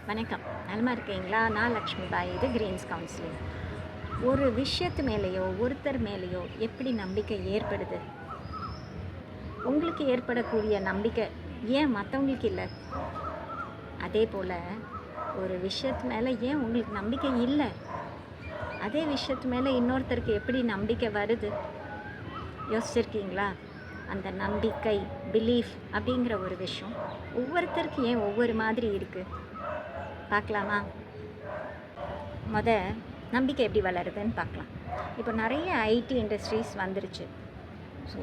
வணக்கம். நலமா இருக்கீங்களா? நான் லக்ஷ்மி பாய். இது கிரீன்ஸ் கவுன்சிலிங். ஒரு விஷயத்து மேலேயோ ஒருத்தர் மேலேயோ எப்படி நம்பிக்கை ஏற்படுது? உங்களுக்கு ஏற்படக்கூடிய நம்பிக்கை ஏன் மற்றவங்களுக்கு இல்லை? அதே போல் ஒரு விஷயத்து மேலே ஏன் உங்களுக்கு நம்பிக்கை இல்லை? அதே விஷயத்து மேலே இன்னொருத்தருக்கு எப்படி நம்பிக்கை வருது? யோசிச்சிருக்கீங்களா? அந்த நம்பிக்கை, பிலீஃப் அப்படிங்கிற ஒரு விஷயம் ஒவ்வொருத்தருக்கு ஏன் ஒவ்வொரு மாதிரி இருக்குது? பார்க்கலாமா? நம்பிக்கை எப்படி வளருதுன்னு பார்க்கலாம். இப்போ நிறைய ஐடி இண்டஸ்ட்ரீஸ் வந்துருச்சு. ஸோ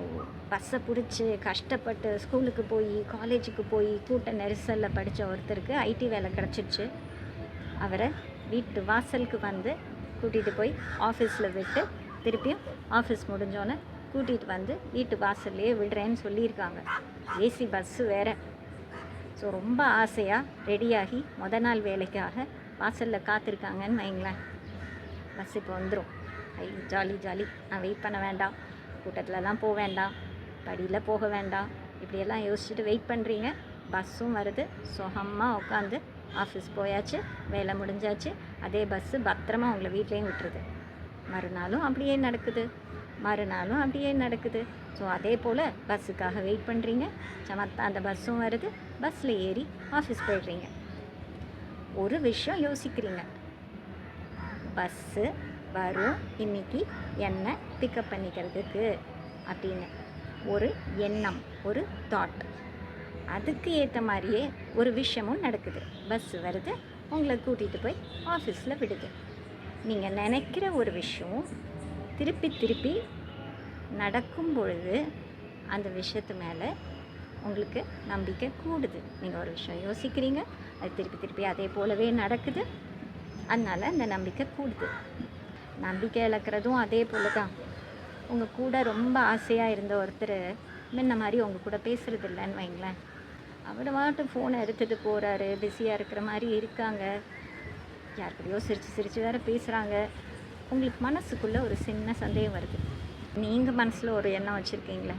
பஸ்ஸை பிடிச்சி கஷ்டப்பட்டு ஸ்கூலுக்கு போய் காலேஜுக்கு போய் கூட்ட நெரிசலில் படித்த ஒருத்தருக்கு ஐடி வேலை கிடச்சிருச்சு. அவரை வீட்டு வாசலுக்கு வந்து கூட்டிகிட்டு போய் ஆஃபீஸில் விட்டு திருப்பியும் ஆஃபீஸ் முடிஞ்சோன்னே கூட்டிகிட்டு வந்து வீட்டு வாசல்லையே விடுறேன்னு சொல்லியிருக்காங்க. ஏசி பஸ்ஸு வேறு. ஸோ ரொம்ப ஆசையாக ரெடியாகி நாள் வேலைக்காக வாசலில் காத்திருக்காங்கன்னு வைங்களேன். பஸ் இப்போ வந்துடும். ஜாலி ஜாலி, நான் வெயிட் பண்ண வேண்டாம், கூட்டத்திலலாம் போக வேண்டாம், படியில் போக வேண்டாம், இப்படியெல்லாம் யோசிச்சுட்டு வெயிட் பண்ணுறீங்க. பஸ்ஸும் வருது. சுகமாக உட்காந்து ஆஃபீஸ் போயாச்சு, வேலை முடிஞ்சாச்சு. அதே பஸ்ஸு பத்திரமா உங்களை வீட்லேயும் விட்டுருது. மறுநாளும் அப்படியே நடக்குது. ஸோ அதே போல் பஸ்ஸுக்காக வெயிட் பண்ணுறீங்க. சமத்தா அந்த பஸ்ஸும் வருது. பஸ்ஸில் ஏறி ஆஃபீஸ் போய்ட்றீங்க. ஒரு விஷயம் யோசிக்கிறீங்க, பஸ்ஸு வரும் இன்றைக்கி என்னை பிக்கப் பண்ணிக்கிறதுக்கு அப்படின்னு ஒரு எண்ணம், ஒரு தாட். அதுக்கு ஏற்ற மாதிரியே ஒரு விஷயமும் நடக்குது. பஸ்ஸு வருது, உங்களை கூட்டிகிட்டு போய் ஆஃபீஸில் விடுது. நீங்கள் நினைக்கிற ஒரு விஷயம் திருப்பி நடக்கும் பொழுது அந்த விஷயத்து மேலே உங்களுக்கு நம்பிக்கை கூடுது. நீங்கள் ஒரு விஷயம் யோசிக்கிறீங்க, அது திருப்பி அதே போலவே நடக்குது. அதனால் அந்த நம்பிக்கை கூடுது. நம்பிக்கை இழக்கிறதும் அதே போல் தான். உங்கள் கூட ரொம்ப ஆசையாக இருந்த ஒருத்தர் முன்ன மாதிரி உங்கள் கூட பேசுகிறது இல்லைன்னு வைங்களேன். அவர் மாட்டும் ஃபோனை எடுத்துகிட்டு போகிறாரு, பிஸியாக இருக்கிற மாதிரி இருக்காங்க, யாருக்கிட்டையோ சிரித்து வேறு பேசுகிறாங்க. உங்களுக்கு மனசுக்குள்ளே ஒரு சின்ன சந்தேகம் வருது. நீங்கள் மனசில் ஒரு எண்ணம் வச்சுருக்கீங்களே,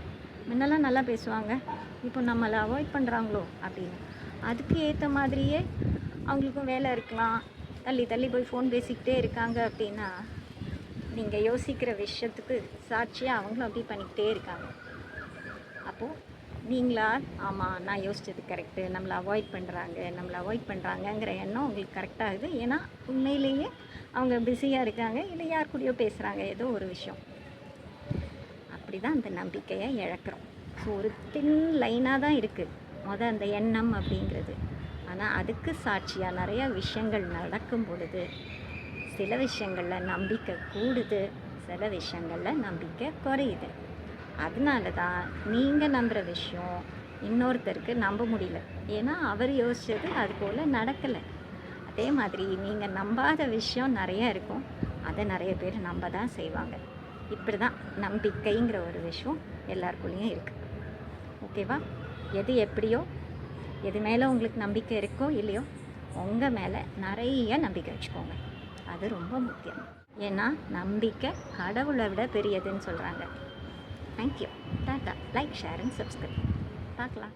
முன்னெல்லாம் நல்லா பேசுவாங்க, இப்போ நம்மளை அவாய்ட் பண்ணுறாங்களோ அப்படின்னு. அதுக்கு ஏற்ற மாதிரியே அவங்களுக்கும் வேலை இருக்கலாம், தள்ளி போய் ஃபோன் பேசிக்கிட்டே இருக்காங்க அப்படின்னா, நீங்கள் யோசிக்கிற விஷயத்துக்கு சாட்சியாக அவங்களும் அப்படி பண்ணிக்கிட்டே இருக்காங்க. அப்போது நீங்களா, ஆமாம் நான் யோசித்தது கரெக்டு, நம்மளை அவாய்ட் பண்ணுறாங்கங்கிற எண்ணம் உங்களுக்கு கரெக்டாகுது. ஏன்னா உண்மையிலேயே அவங்க பிஸியாக இருக்காங்க, இல்லை யார் கூடயோ பேசுகிறாங்க, ஏதோ ஒரு விஷயம். அப்படி தான் அந்த நம்பிக்கையை இழக்கிறோம். ஸோ ஒரு தின் லைனாக தான் இருக்குது அந்த எண்ணம் அப்படிங்கிறது. ஆனால் அதுக்கு சாட்சியாக நிறையா விஷயங்கள் நடக்கும் பொழுது சில விஷயங்களில் நம்பிக்கை கூடுது, சில விஷயங்களில் நம்பிக்கை குறையுது. அதனால தான் நீங்கள் நம்புகிற விஷயம் இன்னொருத்தருக்கு நம்ப முடியல. ஏன்னா அவர் யோசித்தது அது போல் நடக்கலை. அதே மாதிரி நீங்கள் நம்பாத விஷயம் நிறையா இருக்கும், அதை நிறைய பேர் நம்ப தான் செய்வாங்க. இப்படி தான் நம்பிக்கைங்கிற ஒரு விஷயம் எல்லாருக்குள்ளேயும் இருக்குது. ஓகேவா? எது எப்படியோ, எது மேலே உங்களுக்கு நம்பிக்கை இருக்கோ இல்லையோ, உங்கள் மேலே நிறைய நம்பிக்கை வச்சுக்கோங்க. அது ரொம்ப முக்கியம். ஏன்னா நம்பிக்கை கடவுளை விட பெரியதுன்னு சொல்கிறாங்க. Thank you. Tata. Like, share and subscribe. பார்க்கலாம்.